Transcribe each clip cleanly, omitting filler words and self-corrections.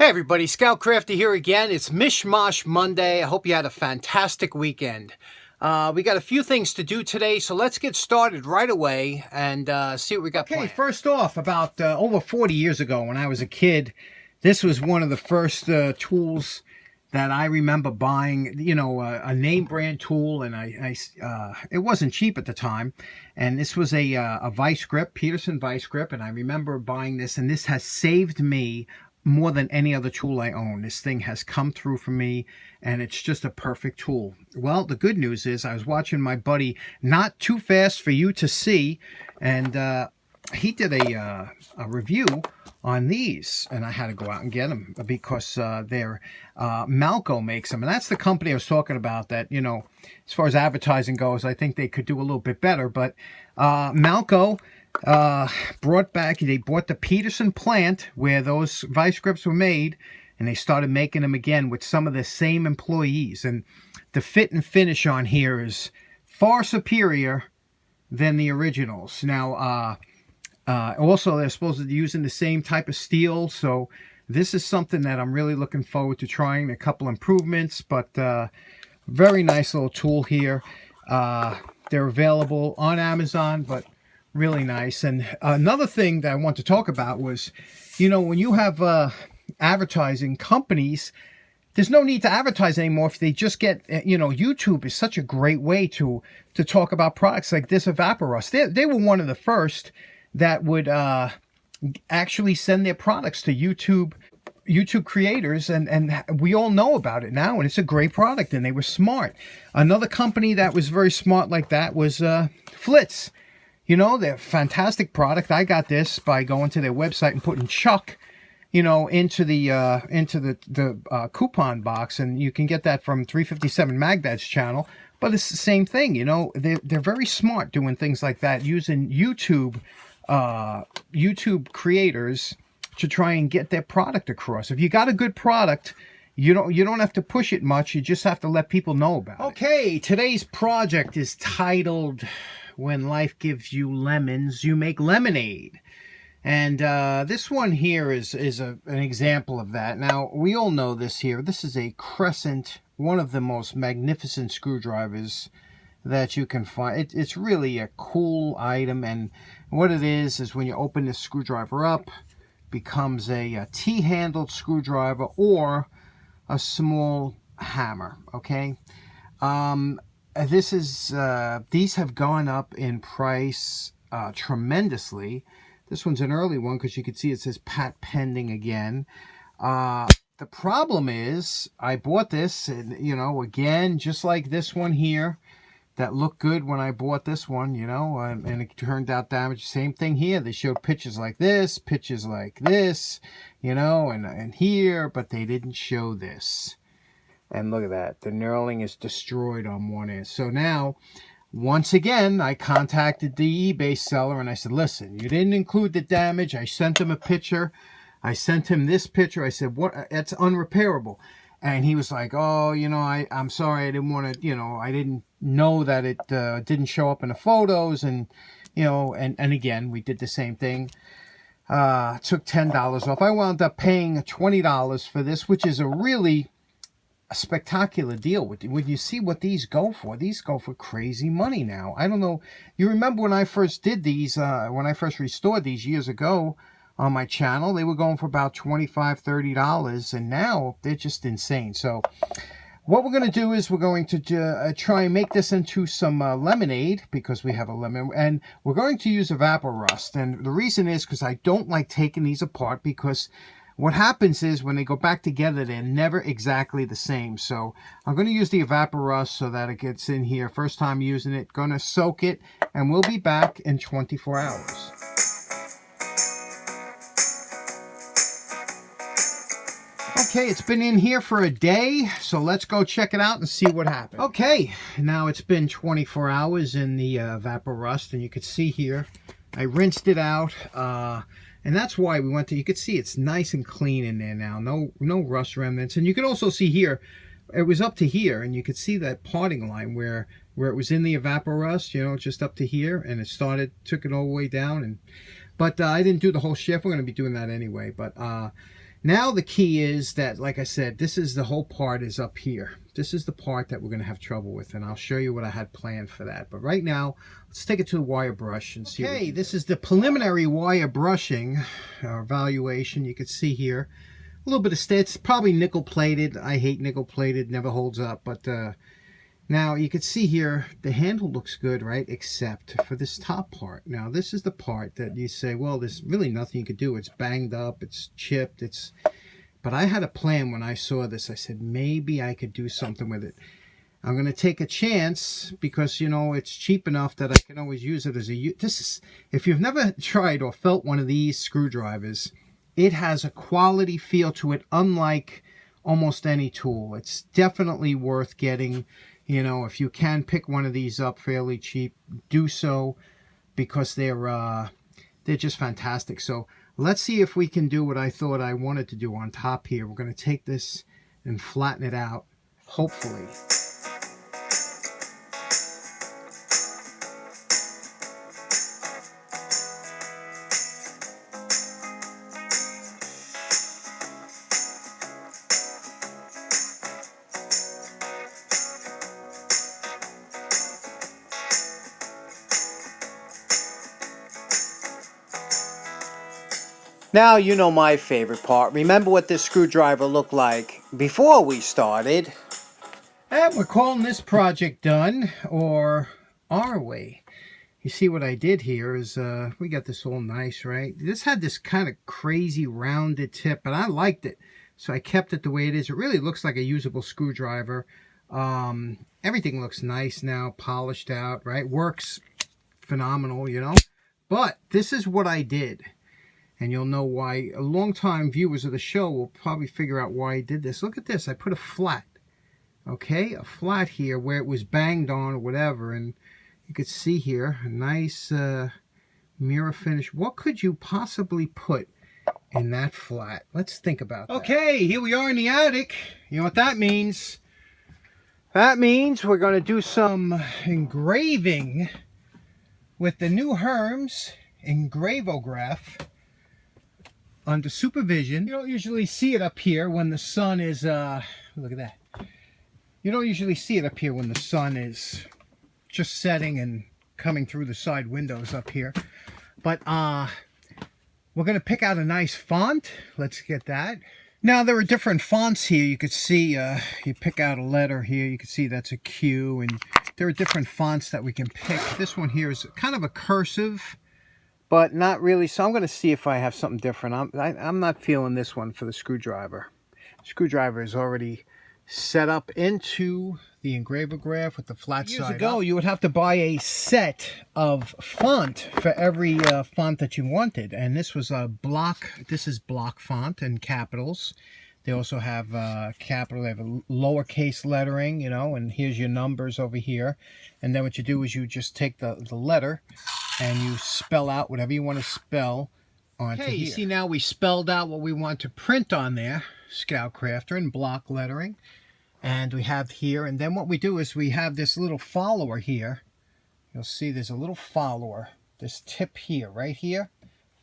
Hey everybody, Scout Crafty here again. It's Mishmash Monday. I hope you had a fantastic weekend. We got a few things to do today, so let's get started right away and see what we got planned. First off, about over 40 years ago when I was a kid, this was one of the first tools that I remember buying, you know, a name brand tool, and it wasn't cheap at the time. And this was a vice grip, Peterson vice grip, and I remember buying this, and this has saved me more than any other tool I own. This thing has come through for me, and it's just a perfect tool. Well, the good news is I was watching my buddy Not Too Fast for You to See, and he did a review on these, and I had to go out and get them because they're Malco makes them, and that's the company I was talking about that, you know, as far as advertising goes, I think they could do a little bit better, but Malco brought the Peterson plant where those vice grips were made, and they started making them again with some of the same employees, and the fit and finish on here is far superior than the originals. Now also they're supposed to be using the same type of steel, so this is something that I'm really looking forward to trying. A couple improvements, but very nice little tool here. They're available on Amazon, but really nice. And another thing that I want to talk about was, you know, when you have advertising companies, there's no need to advertise anymore if they just get, you know, YouTube is such a great way to talk about products like this Evaporust. They were one of the first that would actually send their products to YouTube creators, and we all know about it now, and it's a great product, and they were smart. Another company that was very smart like that was Flitz. You know, they're a fantastic product. I got this by going to their website and putting Chuck, you know, into the coupon box, and you can get that from 357 Magdad's channel. But it's the same thing, you know. They're very smart doing things like that, using YouTube creators to try and get their product across. If you got a good product, you don't have to push it much. You just have to let people know about it. Okay, today's project is titled "When Life Gives You Lemons, You Make Lemonade." And this one here is an example of that. Now, we all know this here. This is a Crescent, one of the most magnificent screwdrivers that you can find. It's really a cool item, and what it is when you open this screwdriver up, becomes a T-handled screwdriver or a small hammer, okay? These have gone up in price tremendously. This one's an early one because you can see it says Pat pending again. The problem is I bought this, and you know, again, just like this one here that looked good when I bought this one, you know, and it turned out damaged. Same thing here. They showed pictures like this, you know, and here, but they didn't show this. And look at that. The knurling is destroyed on one end. So now, once again, I contacted the eBay seller and I said, listen, you didn't include the damage. I sent him a picture. I sent him this picture. I said, what? That's unrepairable. And he was like, oh, you know, I'm sorry. I didn't want to, you know, I didn't know that it didn't show up in the photos. And, you know, and again, we did the same thing. Took $10 off. I wound up paying $20 for this, which is a really spectacular deal. When you see what these go for crazy money now. I don't know. You remember when I first did these, when I first restored these years ago on my channel, they were going for about $25, $30, and now they're just insane. So what we're going to do is we're going to try and make this into some lemonade, because we have a lemon, and we're going to use Evaporust. And the reason is because I don't like taking these apart, because what happens is when they go back together, they're never exactly the same. So I'm going to use the Evaporust so that it gets in here. First time using it, going to soak it, and we'll be back in 24 hours. Okay, it's been in here for a day, so let's go check it out and see what happened. Okay, now it's been 24 hours in the Evaporust, and you can see here, I rinsed it out, and that's why we went to, you can see it's nice and clean in there now, no rust remnants. And you can also see here, it was up to here, and you could see that parting line where it was in the Evaporust, you know, just up to here, and it took it all the way down. But I didn't do the whole shift. We're going to be doing that anyway, but Now the key is that, like I said, this is the whole part is up here. This is the part that we're going to have trouble with, and I'll show you what I had planned for that. But right now, let's take it to the wire brush and see. Okay, this is the preliminary wire brushing evaluation. You can see here a little bit of it's probably nickel plated. I hate nickel plated, never holds up. But now you can see here the handle looks good, right? Except for this top part. Now this is the part that you say, well, there's really nothing you could do. It's banged up, it's chipped, but I had a plan when I saw this. I said maybe I could do something with it. I'm going to take a chance because, you know, it's cheap enough that I can always use it as a... if you've never tried or felt one of these screwdrivers, it has a quality feel to it unlike almost any tool. It's definitely worth getting. You know, if you can pick one of these up fairly cheap, do so, because they're just fantastic. So let's see if we can do what I thought I wanted to do on top here. We're going to take this and flatten it out, hopefully. Now you know my favorite part. Remember what this screwdriver looked like before we started. And we're calling this project done, or are we? You see what I did here is we got this all nice, right? This had this kind of crazy rounded tip, but I liked it. So I kept it the way it is. It really looks like a usable screwdriver. Everything looks nice now, polished out, right? Works phenomenal, you know? But this is what I did. And you'll know why. Long-time viewers of the show will probably figure out why I did this. Look at this. I put a flat. Okay? A flat here where it was banged on or whatever. And you could see here a nice mirror finish. What could you possibly put in that flat? Let's think about that. Okay, here we are in the attic. You know what that means? That means we're going to do some engraving with the new Hermes Engravograph under supervision. You don't usually see it up here when the sun is, look at that. You don't usually see it up here when the sun is just setting and coming through the side windows up here. But we're going to pick out a nice font. Let's get that. Now there are different fonts here. You could see, you pick out a letter here. You can see that's a Q, and there are different fonts that we can pick. This one here is kind of a cursive, but not really. So I'm going to see if I have something different. I'm not feeling this one for the screwdriver. The screwdriver is already set up into the Engravograph with the flat side. Years ago, you would have to buy a set of font for every font that you wanted. And this was a block. This is block font and capitals. They also have capital. They have a lowercase lettering, you know, and here's your numbers over here. And then what you do is you just take the letter and you spell out whatever you want to spell onto here. You see now we spelled out what we want to print on there, Scout Crafter in block lettering. And we have here, and then what we do is we have this little follower here. You'll see there's a little follower. This tip here, right here,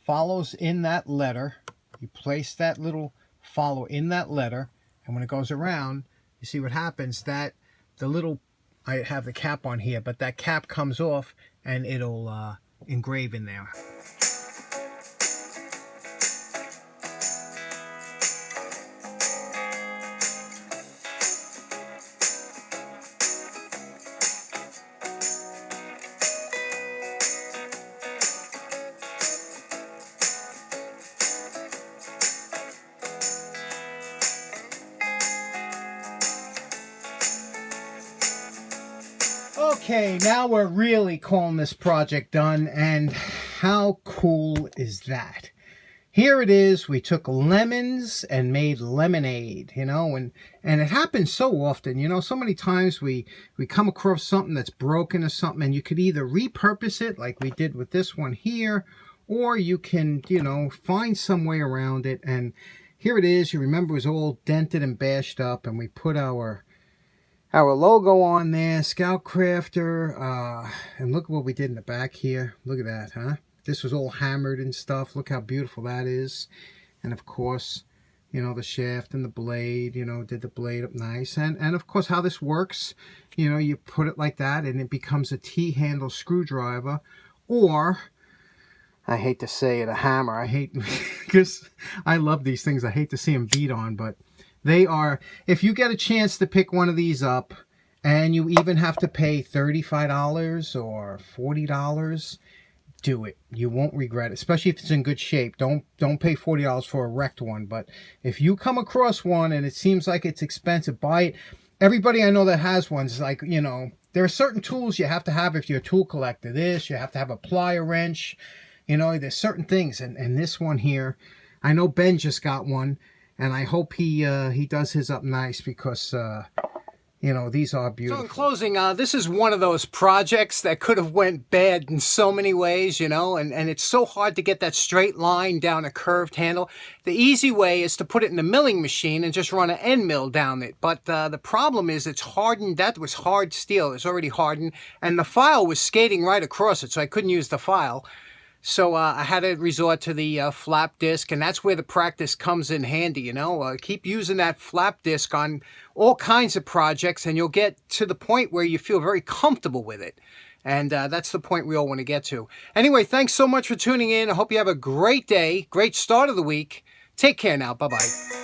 follows in that letter. You place that little follower in that letter, and when it goes around, you see what happens, that the little, I have the cap on here, but that cap comes off and it'll engrave in there. Okay, now we're really calling this project done, and how cool is that? Here it is. We took lemons and made lemonade, you know, and it happens so often, you know, so many times we come across something that's broken or something, and you could either repurpose it like we did with this one here, or you can, you know, find some way around it. And here it is. You remember it was all dented and bashed up, and we put our logo on there, Scout Crafter, and look what we did in the back here. Look at that, huh? This was all hammered and stuff. Look how beautiful that is. And of course, you know, the shaft and the blade, you know, did the blade up nice. And of course how this works, you know, you put it like that and it becomes a T-handle screwdriver, or I hate to say it, a hammer. I hate, because I love these things. I hate to see them beat on, but they are, if you get a chance to pick one of these up, and you even have to pay $35 or $40, do it. You won't regret it, especially if it's in good shape. Don't pay $40 for a wrecked one, but if you come across one and it seems like it's expensive, buy it. Everybody I know that has one's like, you know, there are certain tools you have to have if you're a tool collector. This, you have to have a plier wrench. You know, there's certain things, and this one here, I know Ben just got one, and I hope he does his up nice, because you know, these are beautiful. So in closing, this is one of those projects that could have went bad in so many ways, you know, and it's so hard to get that straight line down a curved handle. The easy way is to put it in the milling machine and just run an end mill down it. But the problem is it's hardened. That was hard steel. It's already hardened, and the file was skating right across it, so I couldn't use the file. So I had to resort to the flap disc, and that's where the practice comes in handy, you know. Keep using that flap disc on all kinds of projects, and you'll get to the point where you feel very comfortable with it. And that's the point we all want to get to. Anyway, thanks so much for tuning in. I hope you have a great day, great start of the week. Take care now. Bye-bye.